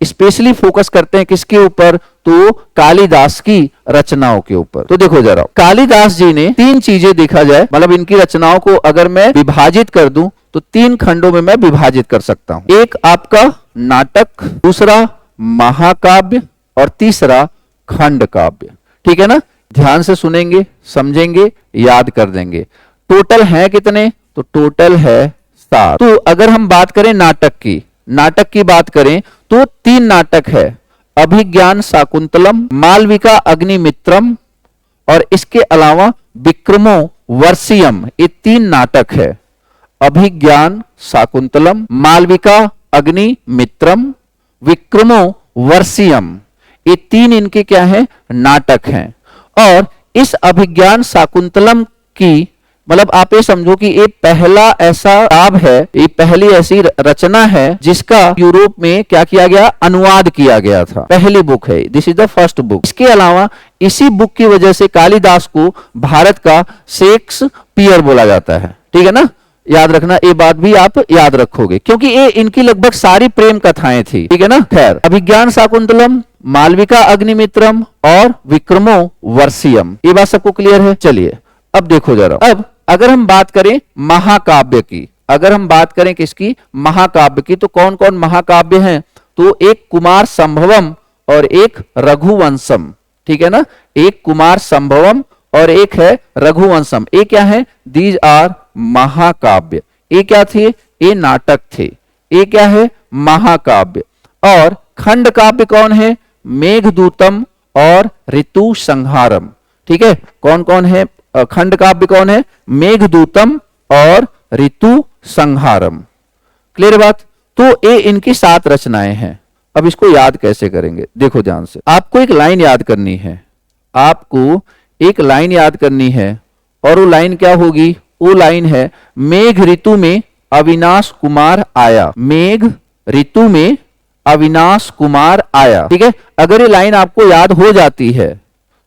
Specially focus करते हैं किसके ऊपर, तो कालिदास की रचनाओं के ऊपर। तो देखो जरा, कालिदास जी ने 3 चीजें देखा जाए, मतलब इनकी रचनाओं को अगर मैं विभाजित कर दूं तो 3 खंडों में मैं विभाजित कर सकता हूं। एक आपका नाटक, दूसरा महाकाव्य और तीसरा खंड काव्य। ठीक है ना, ध्यान से सुनेंगे, समझेंगे, याद कर देंगे। टोटल है कितने, तो टोटल है 7। तो अगर हम बात करें नाटक की बात करें तो 3 नाटक है, अभिज्ञान शाकुंतलम, मालविका अग्निमित्रम और इसके अलावा विक्रमो वर्षियम। ये 3 नाटक है, अभिज्ञान शाकुंतलम, मालविका अग्निमित्रम, विक्रमो वर्षियम। ये 3 इनके क्या है, नाटक हैं। और इस अभिज्ञान शाकुंतलम की, मतलब आप ये समझो कि ये पहला ऐसा काव्य है, ये पहली ऐसी रचना है जिसका यूरोप में क्या किया गया, अनुवाद किया गया था। पहली बुक है, this is the first book. इसके अलावा इसी बुक की वजह से कालिदास को भारत का शेक्सपियर बोला जाता है। ठीक है ना, याद रखना, ये बात भी आप याद रखोगे क्योंकि ये इनकी लगभग सारी प्रेम कथाएं थी। ठीक है ना। खैर, अभिज्ञान शाकुंतलम, मालविका अग्निमित्रम और विक्रमो वर्षियम, ये बात सबको क्लियर है। चलिए अब देखो जरा, अब अगर हम बात करें महाकाव्य की, अगर हम बात करें किसकी, महाकाव्य की, तो कौन कौन महाकाव्य हैं, तो एक कुमार संभवम और एक रघुवंशम। ठीक है ना, एक कुमार संभवम और एक है रघुवंशम। ये क्या है, दीज आर महाकाव्य। ये क्या थे, ये नाटक थे। ये क्या है, महाकाव्य। और खंड काव्य कौन है, मेघदूतम और ऋतु संहारम। ठीक है, कौन कौन है खंड काव्य, कौन है, मेघदूतम और ऋतु संहारम। क्लियर बात। तो ये इनकी 7 रचनाएं हैं। अब इसको याद कैसे करेंगे, देखो ध्यान से। आपको एक लाइन याद करनी है, आपको एक लाइन याद करनी है और वो लाइन क्या होगी, वो लाइन है मेघ ऋतु में अविनाश कुमार आया। मेघ ऋतु में अविनाश कुमार आया। ठीक है, अगर ये लाइन आपको याद हो जाती है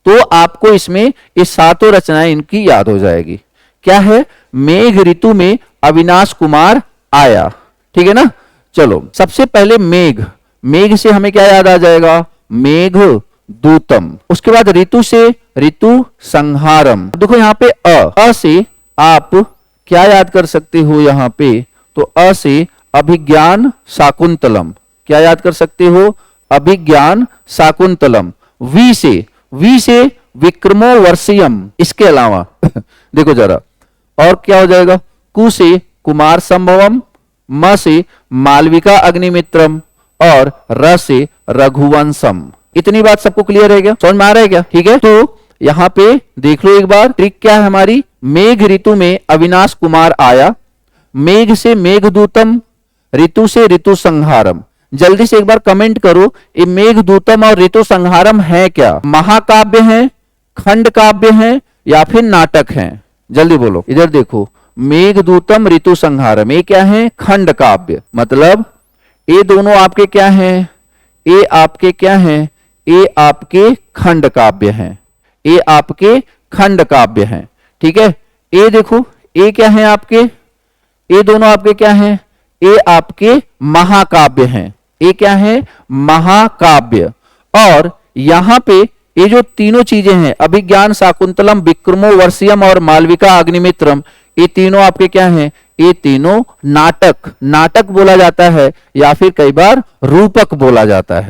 तो आपको इसमें ये 7 रचनाएं इनकी याद हो जाएगी। क्या है, मेघ ऋतु में अविनाश कुमार आया। ठीक है ना। चलो, सबसे पहले मेघ, मेघ से हमें क्या याद आ जाएगा, मेघ दूतम। उसके बाद ऋतु से ऋतु संहारम। देखो यहां पे अ से आप क्या याद कर सकते हो, यहां पे तो अ से अभिज्ञान शाकुंतलम, क्या याद कर सकते हो, अभिज्ञान शाकुंतलम। वी से विक्रमो वर्षियम। इसके अलावा देखो जरा, और क्या हो जाएगा, कु से कुमार संभवम, म से मालविका अग्निमित्रम और र से रघुवंशम। इतनी बात सबको क्लियर है क्या, समझ में आ रहा है क्या। ठीक है, तो यहां पे देख लो एक बार, ट्रिक क्या है हमारी, मेघ ऋतु में अविनाश कुमार आया, मेघ से मेघदूतम, ऋतु से ऋतु संहारम। जल्दी से एक बार कमेंट करो, ये मेघदूतम और ऋतु संहारम है क्या, महाकाव्य है, खंड काव्य है या फिर नाटक है, जल्दी बोलो। इधर देखो, मेघदूतम ऋतु संहारम, ये क्या है, खंड काव्य। मतलब ये दोनों आपके क्या हैं, ये आपके क्या हैं, ये आपके खंड काव्य हैं, ये आपके खंड काव्य हैं। ठीक है, ये देखो, ये क्या है आपके, ये दोनों आपके क्या हैं, ये आपके महाकाव्य हैं। ये क्या है, महाकाव्य। और यहां पे ये जो तीनों चीजें हैं, अभिज्ञान शाकुंतलम, विक्रमो वर्षियम और मालविका अग्निमित्रम, ये तीनों आपके क्या हैं, ये तीनों नाटक बोला जाता है या फिर कई बार रूपक बोला जाता है।